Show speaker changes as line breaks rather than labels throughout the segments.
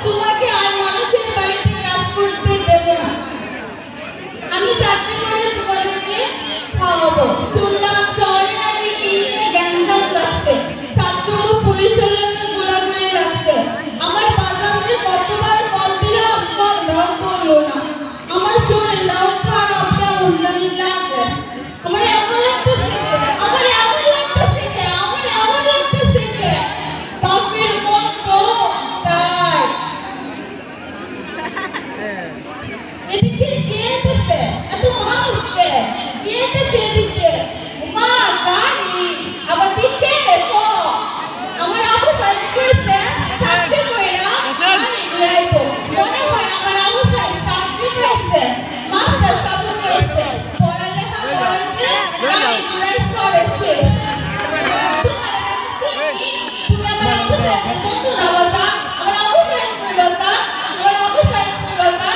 তোমাকে আর মানুষের বাড়িতে কাজ করতে দেব না। আমি চাকরি করে তোমাদেরকে খাওয়াবো। শুনলাম শহরে নাকি কি নিয়ে গ্যাঞ্জাম লাগছে, ছাত্রগুলো পুলিশের লোকে গোলাগুলি লাগছে। আমার বাজারে কতবার কল দিলাম, কল দাও করলো না। আমার শরীরটাও খারাপ, কেমন জানি লাগে। আমার এমন লাগতেছে বাপের মতো তাই। এদিকে কে এসেছে? এত মানুষ কে? কে এসেছে এদিকে? মা রানী আবার দিকে দেখো। আমার আবু সাইদ কইছে চাকরি কইরা আমি যাইবো। মনে হয় আমার আবু সাইদ চাকরি কইছে, মাস্টার সাহেব কইছে পড়ালেখা করতে রানী পুরাই সবে শেষ। তুমি আমার আবু সাইদ কত না বাবা? আমার আবু সাইদ কইলো না, আমার আবু সাইদ কইলো না।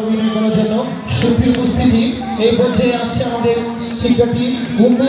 অভিনয় করার জন্য সুপ্রিয় উপস্থিতি এই পর্যায়ে আসছে আমাদের শিক্ষার্থী